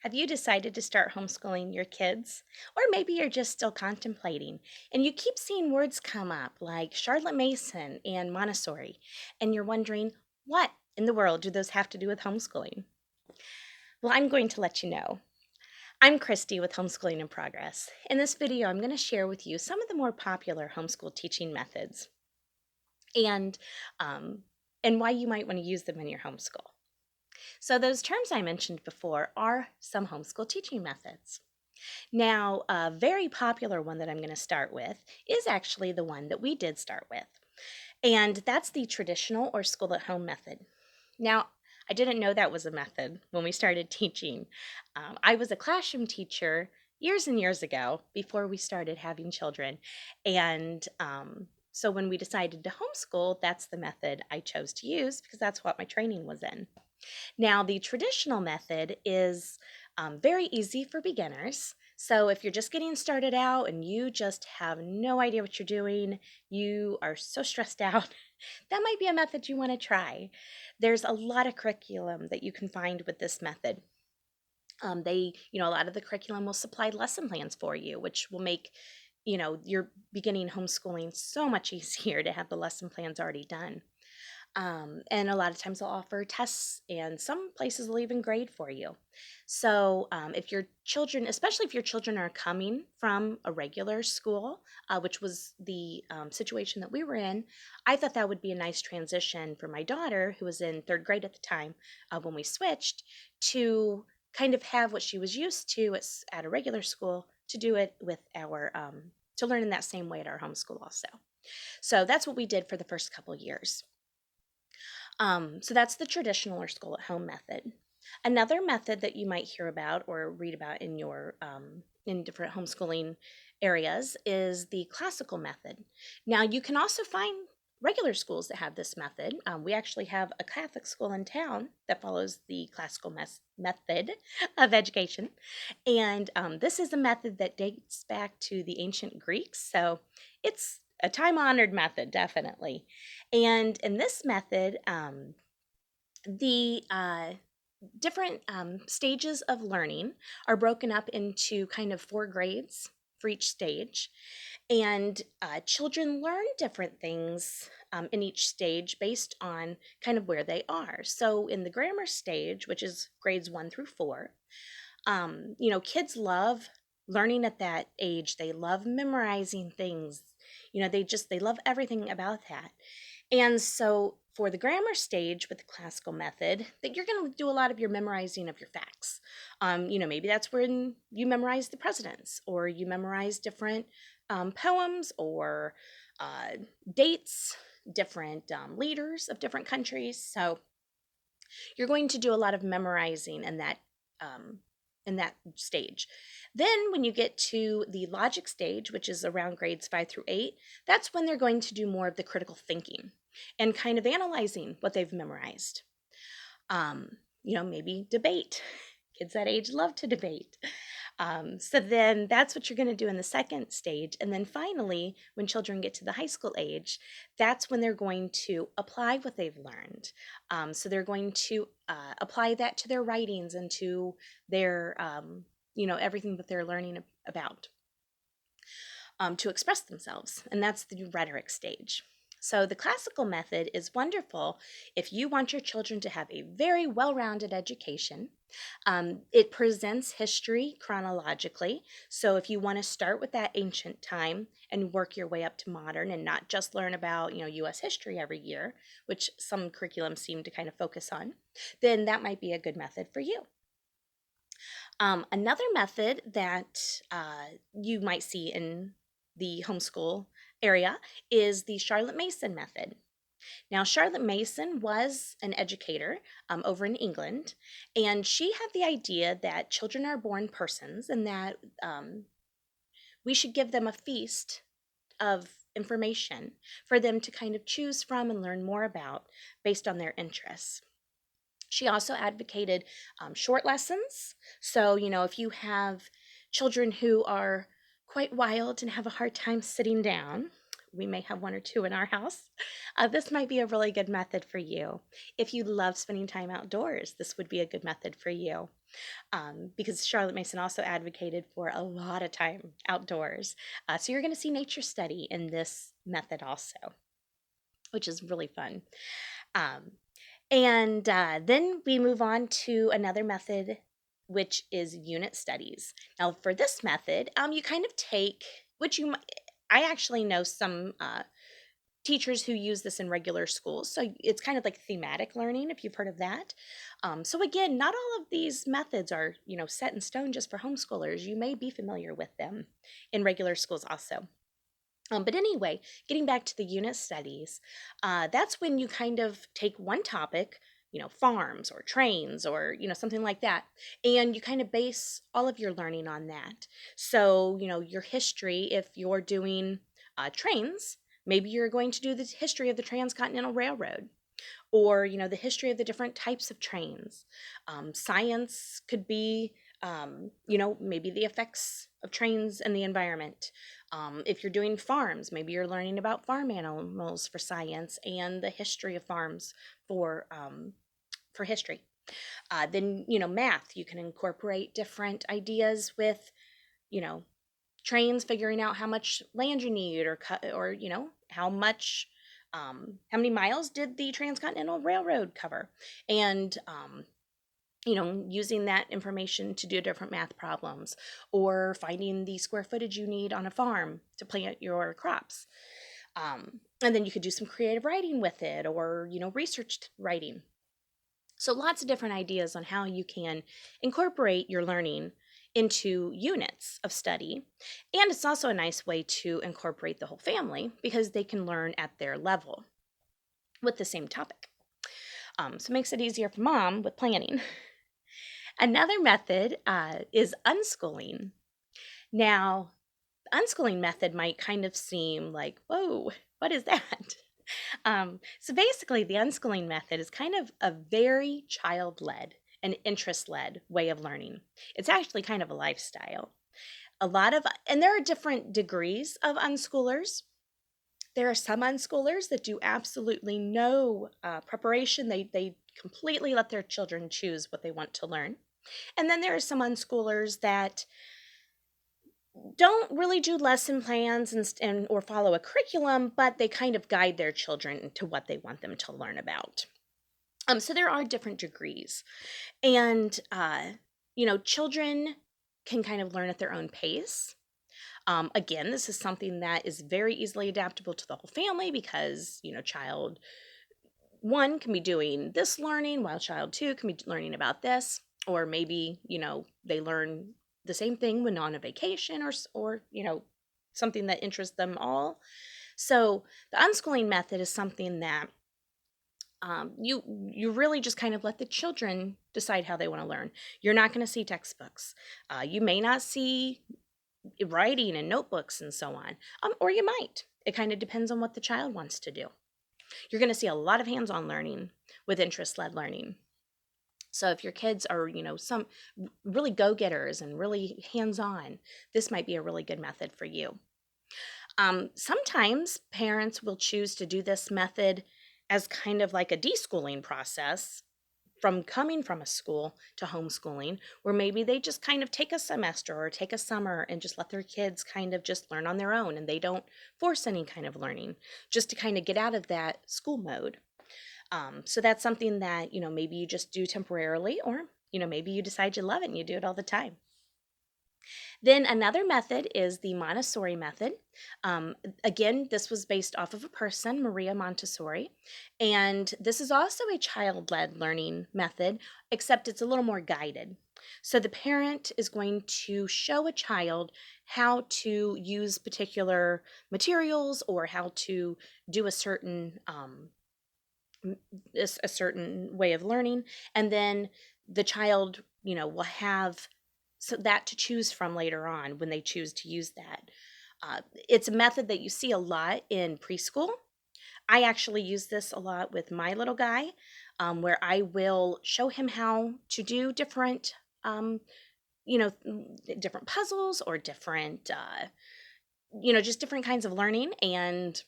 Have you decided to start homeschooling your kids? Or maybe you're just still contemplating and you keep seeing words come up like Charlotte Mason and Montessori, and you're wondering, what in the world do those have to do with homeschooling? Well, I'm going to let you know. I'm Christy with Homeschooling in Progress. In this video, I'm going to share with you some of the more popular homeschool teaching methods and, um, and why you might want to use them in your homeschool. So those terms I mentioned before are some homeschool teaching methods. Now, a very popular one that I'm going to start with is actually the one that we did start with, and that's the traditional or school at home method. Now, I didn't know that was a method when we started teaching. I was a classroom teacher years and years ago before we started having children, and so when we decided to homeschool, that's the method I chose to use because that's what my training was in. Now, the traditional method is very easy for beginners. So, if you're just getting started out and you just have no idea what you're doing, you are so stressed out, that might be a method you want to try. There's a lot of curriculum that you can find with this method. A lot of the curriculum will supply lesson plans for you, which will make, your beginning homeschooling so much easier to have the lesson plans already done. And a lot of times they'll offer tests, and some places will even grade for you. So, if your children, especially if your children are coming from a regular school, which was the situation that we were in, I thought that would be a nice transition for my daughter, who was in third grade at the time when we switched, to kind of have what she was used to at a regular school to do it with to learn in that same way at our homeschool also. So that's what we did for the first couple years. So that's the traditional or school at home method. Another method that you might hear about or read about in your in different homeschooling areas is the classical method. Now you can also find regular schools that have this method. We actually have a Catholic school in town that follows the classical method of education, and this is a method that dates back to the ancient Greeks. So it's a time-honored method, definitely. And in this method, the different stages of learning are broken up into kind of 4 grades for each stage. And children learn different things in each stage based on kind of where they are. So in the grammar stage, which is grades 1 through 4, kids love learning at that age. They love memorizing things. They love everything about that. And so for the grammar stage with the classical method, that you're going to do a lot of your memorizing of your facts. Maybe that's when you memorize the presidents, or you memorize different poems or dates, different leaders of different countries. So you're going to do a lot of memorizing in that stage. Then when you get to the logic stage, which is around grades 5 through 8, that's when they're going to do more of the critical thinking and kind of analyzing what they've memorized. Maybe debate. Kids that age love to debate. So then that's what you're going to do in the second stage. And then finally, when children get to the high school age, that's when they're going to apply what they've learned. So they're going to apply that to their writings and to their, everything that they're learning about to express themselves. And that's the rhetoric stage. So the classical method is wonderful if you want your children to have a very well-rounded education. It presents history chronologically. So if you want to start with that ancient time and work your way up to modern and not just learn about, U.S. history every year, which some curriculums seem to kind of focus on, then that might be a good method for you. Another method that you might see in the homeschool area is the Charlotte Mason method. Now, Charlotte Mason was an educator over in England, and she had the idea that children are born persons and that we should give them a feast of information for them to kind of choose from and learn more about based on their interests. She also advocated short lessons. So, if you have children who are quite wild and have a hard time sitting down, We may have one or two in our house. This might be a really good method for you. If you love spending time outdoors, this would be a good method for you. Because Charlotte Mason also advocated for a lot of time outdoors. So you're going to see nature study in this method also, which is really fun. Um, and then we move on to another method, which is unit studies. Now, for this method, you kind of take, which I actually know some teachers who use this in regular schools. So it's kind of like thematic learning, if you've heard of that. So again, not all of these methods are, set in stone just for homeschoolers. You may be familiar with them in regular schools also. But anyway, getting back to the unit studies, that's when you kind of take one topic, farms or trains or, something like that, and you kind of base all of your learning on that. So, your history, if you're doing trains, maybe you're going to do the history of the Transcontinental Railroad or the history of the different types of trains. Science could be maybe the effects of trains and the environment. If you're doing farms, maybe you're learning about farm animals for science and the history of farms for history. Then math, you can incorporate different ideas with you know trains, figuring out how much land you need, or how many miles did the Transcontinental Railroad cover, and using that information to do different math problems, or finding the square footage you need on a farm to plant your crops. And then you could do some creative writing with it, or researched writing. So lots of different ideas on how you can incorporate your learning into units of study. And it's also a nice way to incorporate the whole family because they can learn at their level with the same topic. So it makes it easier for mom with planning. Another method is unschooling. Now, the unschooling method might kind of seem like, whoa, what is that? So basically, the unschooling method is kind of a very child-led and interest-led way of learning. It's actually kind of a lifestyle. And there are different degrees of unschoolers. There are some unschoolers that do absolutely no preparation. They completely let their children choose what they want to learn. And then there are some unschoolers that don't really do lesson plans and or follow a curriculum, but they kind of guide their children to what they want them to learn about. So there are different degrees, and children can kind of learn at their own pace. Again, this is something that is very easily adaptable to the whole family because child one can be doing this learning while child two can be learning about this, or maybe they learn the same thing when on a vacation, or something that interests them all. So the unschooling method is something that you really just kind of let the children decide how they want to learn. You're not going to see textbooks. You may not see writing and notebooks and so on, or you might. It kind of depends on what the child wants to do. You're going to see a lot of hands-on learning with interest-led learning. So if your kids are, some really go-getters and really hands-on, this might be a really good method for you. Sometimes parents will choose to do this method as kind of like a deschooling process from coming from a school to homeschooling, where maybe they just kind of take a semester or take a summer and just let their kids kind of just learn on their own, and they don't force any kind of learning, just to kind of get out of that school mode. So that's something that, maybe you just do temporarily, or, maybe you decide you love it and you do it all the time. Then another method is the Montessori method. Again, this was based off of a person, Maria Montessori, and this is also a child-led learning method, except it's a little more guided. So the parent is going to show a child how to use particular materials or how to do a certain way of learning, and then the child, will have that to choose from later on when they choose to use that. It's a method that you see a lot in preschool. I actually use this a lot with my little guy, where I will show him how to do different, different puzzles or different just different kinds of learning, and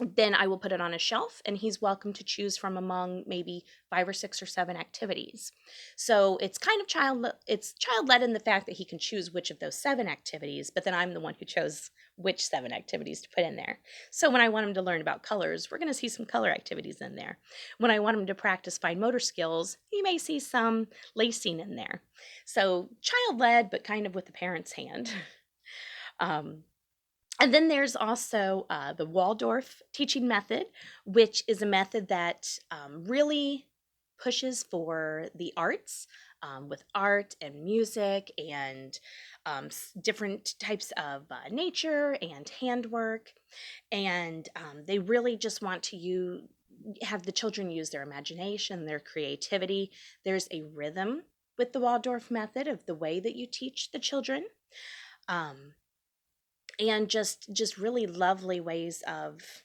then I will put it on a shelf, and he's welcome to choose from among maybe 5 or 6 or 7 activities. So it's kind of it's child-led in the fact that he can choose which of those 7 activities, but then I'm the one who chose which 7 activities to put in there. So when I want him to learn about colors, we're going to see some color activities in there. When I want him to practice fine motor skills, you may see some lacing in there. So child-led, but kind of with the parent's hand. Um, and then there's also the Waldorf teaching method, which is a method that really pushes for the arts, with art and music and different types of nature and handwork. And they really just want to have the children use their imagination, their creativity. There's a rhythm with the Waldorf method of the way that you teach the children. Um, and just really lovely ways of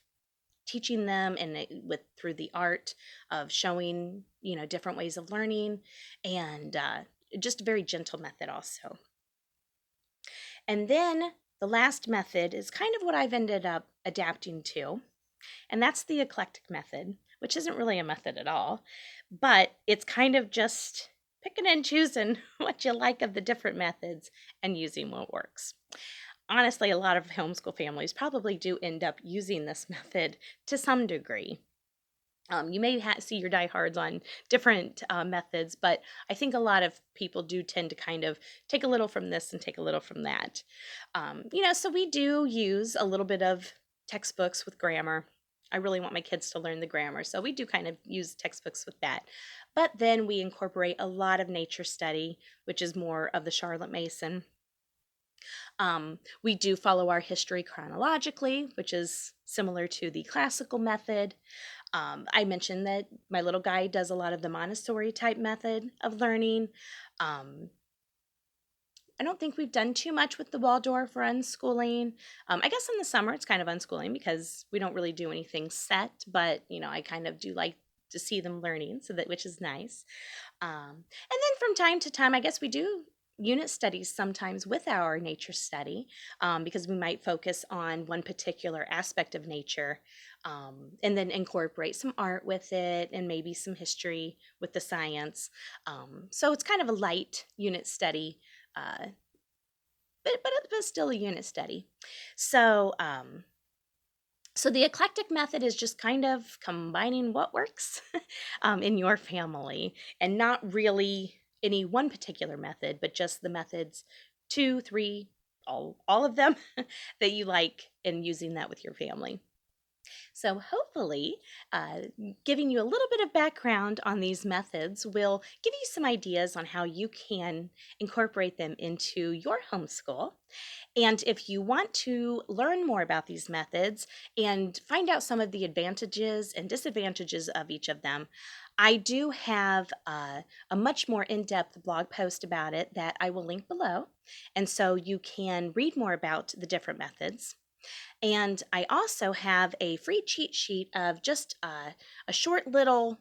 teaching them, and with through the art of showing different ways of learning, and just a very gentle method also. And then the last method is kind of what I've ended up adapting to, and that's the eclectic method, which isn't really a method at all, but it's kind of just picking and choosing what you like of the different methods and using what works. Honestly, a lot of homeschool families probably do end up using this method to some degree. You may see your diehards on different methods, but I think a lot of people do tend to kind of take a little from this and take a little from that. So we do use a little bit of textbooks with grammar. I really want my kids to learn the grammar, so we do kind of use textbooks with that. But then we incorporate a lot of nature study, which is more of the Charlotte Mason. We do follow our history chronologically, which is similar to the classical method. I mentioned that my little guy does a lot of the Montessori type method of learning. Um, I don't think we've done too much with the Waldorf or unschooling. I guess in the summer it's kind of unschooling because we don't really do anything set, but I kind of do like to see them learning, so that which is nice. And then from time to time, I guess we do unit studies sometimes with our nature study, because we might focus on one particular aspect of nature, and then incorporate some art with it and maybe some history with the science. So it's kind of a light unit study, uh, but still a unit study. So, so the eclectic method is just kind of combining what works in your family, and not really any one particular method, but just the methods, 2, 3, all of them that you like, and using that with your family. So hopefully, uh, giving you a little bit of background on these methods will give you some ideas on how you can incorporate them into your homeschool. And if you want to learn more about these methods and find out some of the advantages and disadvantages of each of them, I do have a much more in-depth blog post about it that I will link below. And so you can read more about the different methods. And I also have a free cheat sheet of just a short little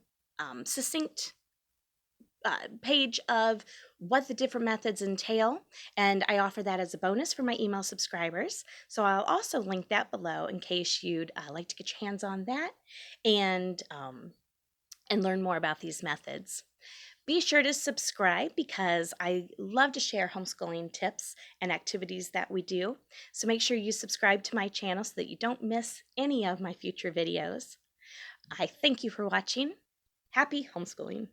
succinct page of what the different methods entail, and I offer that as a bonus for my email subscribers. So I'll also link that below in case you'd like to get your hands on that and learn more about these methods. Be sure to subscribe because I love to share homeschooling tips and activities that we do. So make sure you subscribe to my channel so that you don't miss any of my future videos. I thank you for watching. Happy homeschooling.